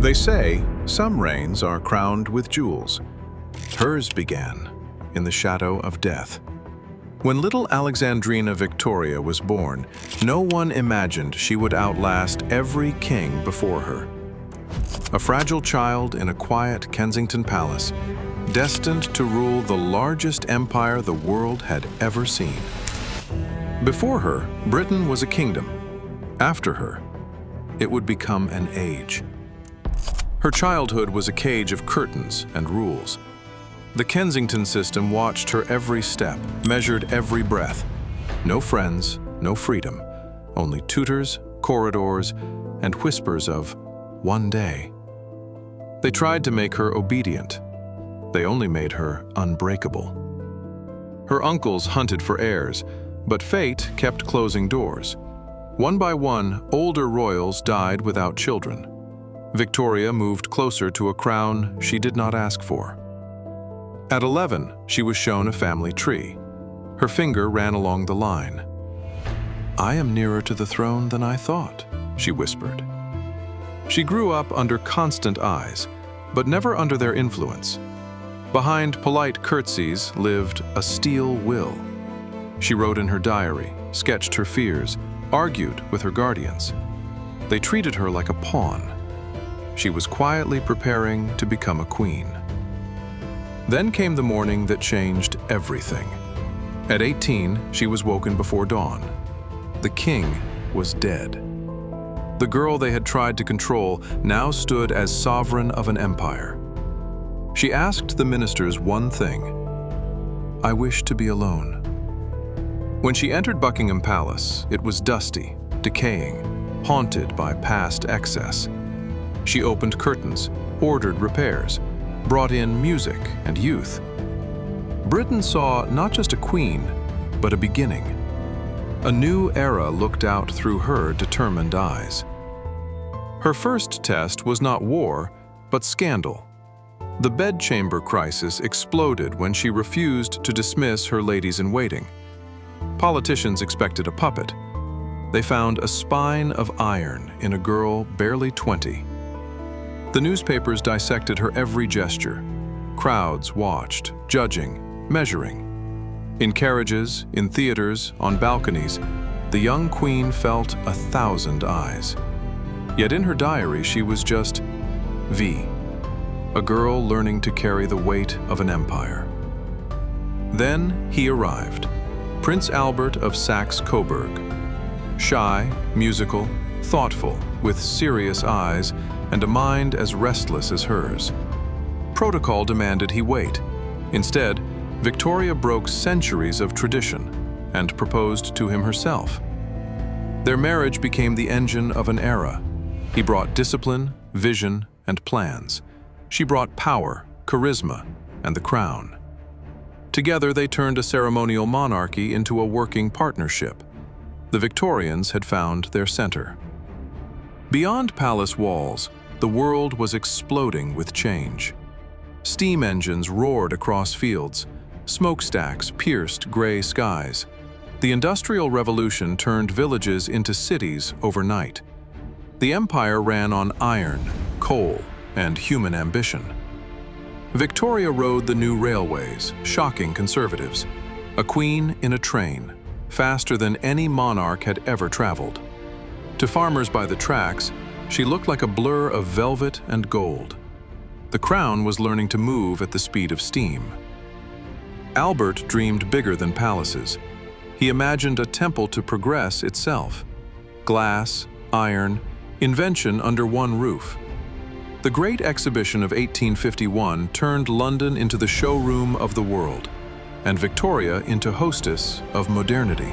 They say some reigns are crowned with jewels. Hers began in the shadow of death. When little Alexandrina Victoria was born, no one imagined she would outlast every king before her. A fragile child in a quiet Kensington palace, destined to rule the largest empire the world had ever seen. Before her, Britain was a kingdom. After her, it would become an age. Her childhood was a cage of curtains and rules. The Kensington system watched her every step, measured every breath. No friends, no freedom, only tutors, corridors, and whispers of one day. They tried to make her obedient. They only made her unbreakable. Her uncles hunted for heirs, but fate kept closing doors. One by one, older royals died without children. Victoria moved closer to a crown she did not ask for. At 11, she was shown a family tree. Her finger ran along the line. "I am nearer to the throne than I thought," she whispered. She grew up under constant eyes, but never under their influence. Behind polite curtsies lived a steel will. She wrote in her diary, sketched her fears, argued with her guardians. They treated her like a pawn. She was quietly preparing to become a queen. Then came the morning that changed everything. At 18, she was woken before dawn. The king was dead. The girl they had tried to control now stood as sovereign of an empire. She asked the ministers one thing: "I wish to be alone." When she entered Buckingham Palace, it was dusty, decaying, haunted by past excess. She opened curtains, ordered repairs, brought in music and youth. Britain saw not just a queen, but a beginning. A new era looked out through her determined eyes. Her first test was not war, but scandal. The bedchamber crisis exploded when she refused to dismiss her ladies-in-waiting. Politicians expected a puppet. They found a spine of iron in a girl barely 20. The newspapers dissected her every gesture. Crowds watched, judging, measuring. In carriages, in theaters, on balconies, the young queen felt 1,000 eyes. Yet in her diary, she was just V, a girl learning to carry the weight of an empire. Then he arrived, Prince Albert of Saxe-Coburg. Shy, musical, thoughtful, with serious eyes and a mind as restless as hers. Protocol demanded he wait. Instead, Victoria broke centuries of tradition and proposed to him herself. Their marriage became the engine of an era. He brought discipline, vision, and plans. She brought power, charisma, and the crown. Together, they turned a ceremonial monarchy into a working partnership. The Victorians had found their center. Beyond palace walls, the world was exploding with change. Steam engines roared across fields. Smokestacks pierced gray skies. The Industrial Revolution turned villages into cities overnight. The empire ran on iron, coal, and human ambition. Victoria rode the new railways, shocking conservatives. A queen in a train, faster than any monarch had ever traveled. To farmers by the tracks, she looked like a blur of velvet and gold. The crown was learning to move at the speed of steam. Albert dreamed bigger than palaces. He imagined a temple to progress itself. Glass, iron, invention under one roof. The Great Exhibition of 1851 turned London into the showroom of the world, and Victoria into hostess of modernity.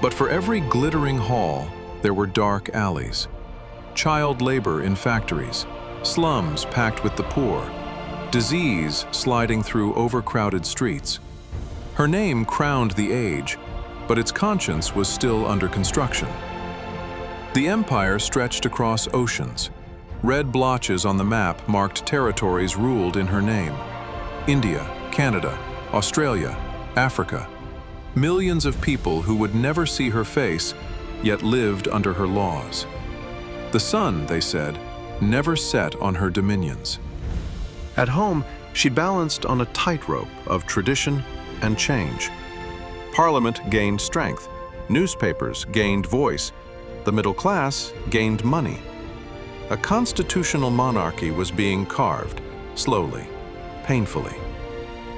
But for every glittering hall, there were dark alleys. Child labor in factories, slums packed with the poor, disease sliding through overcrowded streets. Her name crowned the age, but its conscience was still under construction. The empire stretched across oceans. Red blotches on the map marked territories ruled in her name. India, Canada, Australia, Africa. Millions of people who would never see her face, yet lived under her laws. The sun, they said, never set on her dominions. At home, she balanced on a tightrope of tradition and change. Parliament gained strength, newspapers gained voice, the middle class gained money. A constitutional monarchy was being carved, slowly, painfully.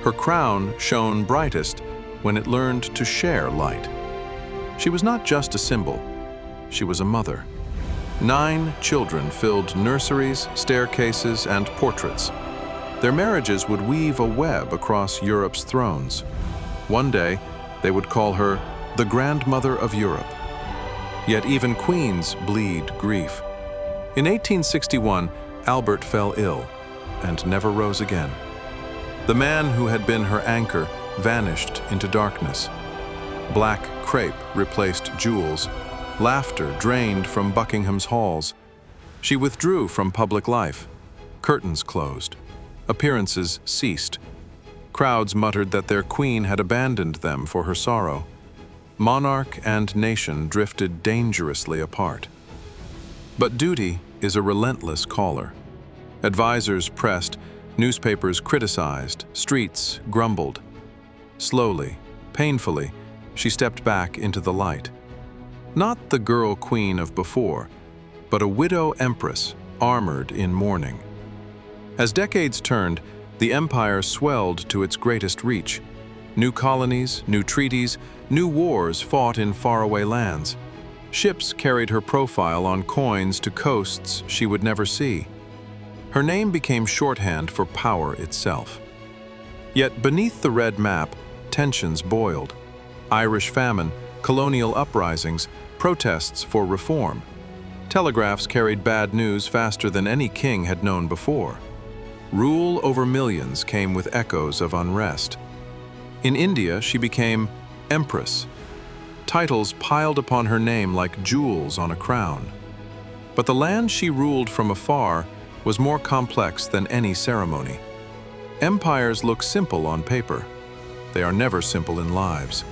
Her crown shone brightest when it learned to share light. She was not just a symbol, she was a mother. 9 children filled nurseries, staircases, and portraits. Their marriages would weave a web across Europe's thrones. One day, they would call her the grandmother of Europe. Yet even queens bleed grief. In 1861, Albert fell ill and never rose again. The man who had been her anchor vanished into darkness. Black crepe replaced jewels. Laughter drained from Buckingham's halls. She withdrew from public life. Curtains closed. Appearances ceased. Crowds muttered that their queen had abandoned them for her sorrow. Monarch and nation drifted dangerously apart. But duty is a relentless caller. Advisors pressed, newspapers criticized, streets grumbled. Slowly, painfully, she stepped back into the light. Not the girl queen of before, but a widow empress armored in mourning. As decades turned, the empire swelled to its greatest reach. New colonies, new treaties, new wars fought in faraway lands. Ships carried her profile on coins to coasts she would never see. Her name became shorthand for power itself. Yet beneath the red map, tensions boiled. Irish famine, colonial uprisings, protests for reform. Telegraphs carried bad news faster than any king had known before. Rule over millions came with echoes of unrest. In India, she became Empress. Titles piled upon her name like jewels on a crown. But the land she ruled from afar was more complex than any ceremony. Empires look simple on paper. They are never simple in lives.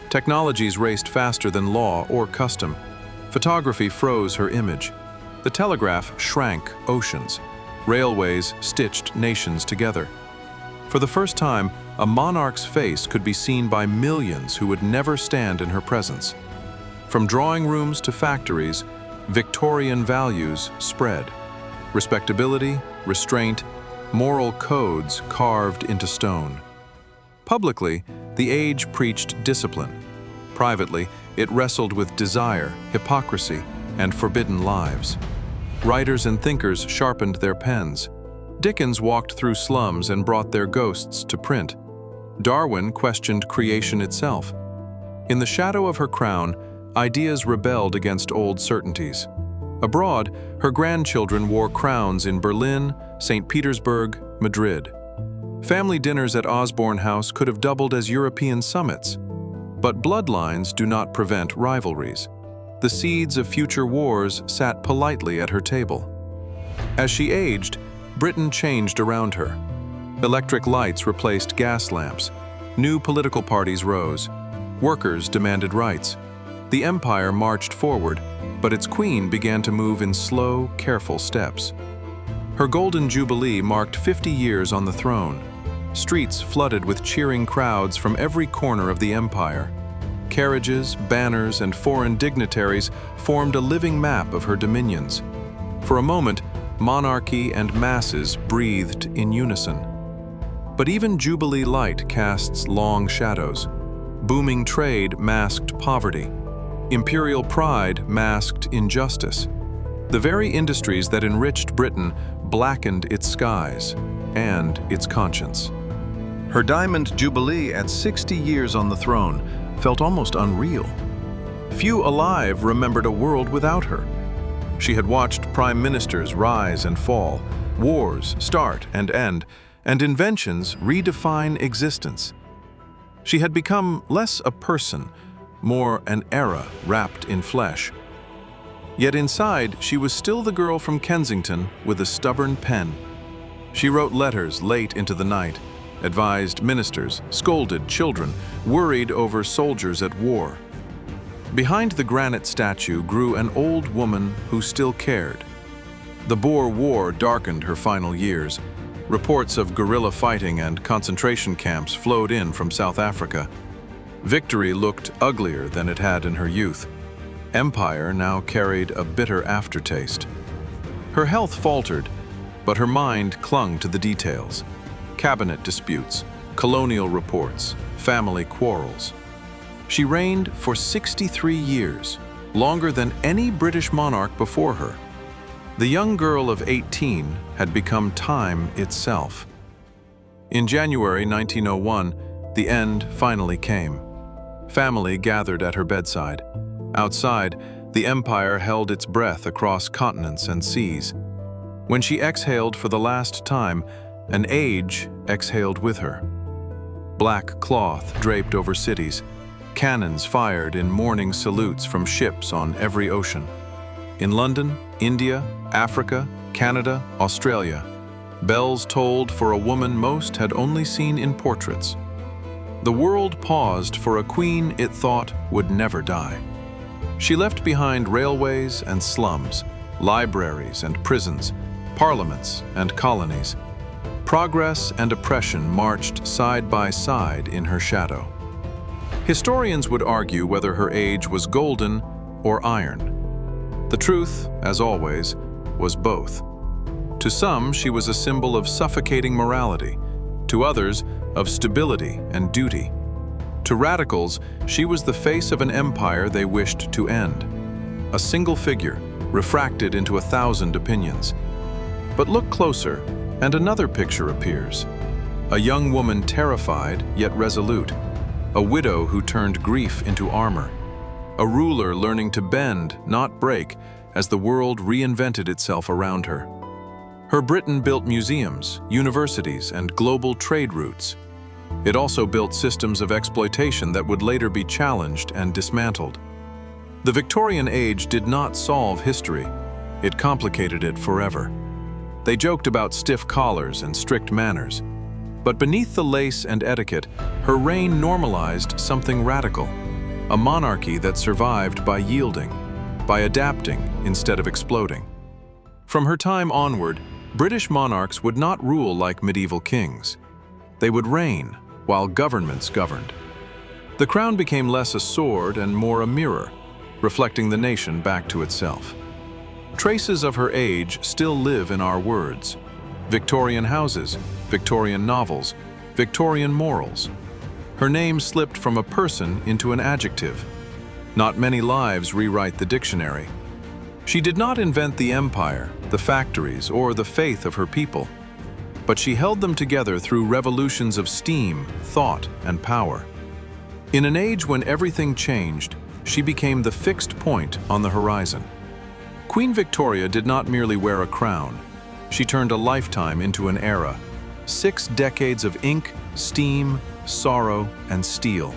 Technologies raced faster than law or custom. Photography froze her image. The telegraph shrank oceans. Railways stitched nations together. For the first time, a monarch's face could be seen by millions who would never stand in her presence. From drawing rooms to factories, Victorian values spread. Respectability, restraint, moral codes carved into stone. Publicly, the age preached discipline. Privately, it wrestled with desire, hypocrisy, and forbidden lives. Writers and thinkers sharpened their pens. Dickens walked through slums and brought their ghosts to print. Darwin questioned creation itself. In the shadow of her crown, ideas rebelled against old certainties. Abroad, her grandchildren wore crowns in Berlin, St. Petersburg, Madrid. Family dinners at Osborne House could have doubled as European summits. But bloodlines do not prevent rivalries. The seeds of future wars sat politely at her table. As she aged, Britain changed around her. Electric lights replaced gas lamps. New political parties rose. Workers demanded rights. The empire marched forward, but its queen began to move in slow, careful steps. Her golden jubilee marked 50 years on the throne. Streets flooded with cheering crowds from every corner of the empire. Carriages, banners, and foreign dignitaries formed a living map of her dominions. For a moment, monarchy and masses breathed in unison. But even Jubilee light casts long shadows. Booming trade masked poverty. Imperial pride masked injustice. The very industries that enriched Britain blackened its skies and its conscience. Her diamond jubilee at 60 years on the throne felt almost unreal. Few alive remembered a world without her. She had watched prime ministers rise and fall, wars start and end, and inventions redefine existence. She had become less a person, more an era wrapped in flesh. Yet inside, she was still the girl from Kensington with a stubborn pen. She wrote letters late into the night, advised ministers, scolded children, worried over soldiers at war. Behind the granite statue grew an old woman who still cared. The Boer War darkened her final years. Reports of guerrilla fighting and concentration camps flowed in from South Africa. Victory looked uglier than it had in her youth. Empire now carried a bitter aftertaste. Her health faltered, but her mind clung to the details. Cabinet disputes, colonial reports, family quarrels. She reigned for 63 years, longer than any British monarch before her. The young girl of 18 had become time itself. In January 1901, the end finally came. Family gathered at her bedside. Outside, the empire held its breath across continents and seas. When she exhaled for the last time, an age exhaled with her. Black cloth draped over cities, cannons fired in morning salutes from ships on every ocean. In London, India, Africa, Canada, Australia, bells tolled for a woman most had only seen in portraits. The world paused for a queen it thought would never die. She left behind railways and slums, libraries and prisons, parliaments and colonies. Progress and oppression marched side by side in her shadow. Historians would argue whether her age was golden or iron. The truth, as always, was both. To some, she was a symbol of suffocating morality. To others, of stability and duty. To radicals, she was the face of an empire they wished to end. A single figure, refracted into 1,000 opinions. But look closer, and another picture appears. A young woman terrified, yet resolute. A widow who turned grief into armor. A ruler learning to bend, not break, as the world reinvented itself around her. Her Britain built museums, universities, and global trade routes. It also built systems of exploitation that would later be challenged and dismantled. The Victorian age did not solve history. It complicated it forever. They joked about stiff collars and strict manners. But beneath the lace and etiquette, her reign normalized something radical. A monarchy that survived by yielding, by adapting instead of exploding. From her time onward, British monarchs would not rule like medieval kings. They would reign while governments governed. The crown became less a sword and more a mirror, reflecting the nation back to itself. Traces of her age still live in our words. Victorian houses, Victorian novels, Victorian morals. Her name slipped from a person into an adjective. Not many lives rewrite the dictionary. She did not invent the empire, the factories, or the faith of her people, but she held them together through revolutions of steam, thought, and power. In an age when everything changed, she became the fixed point on the horizon. Queen Victoria did not merely wear a crown. She turned a lifetime into an era. 6 decades of ink, steam, sorrow, and steel.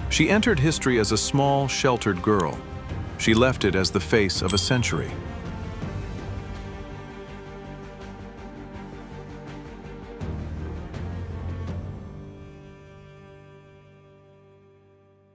She entered history as a small, sheltered girl. She left it as the face of a century.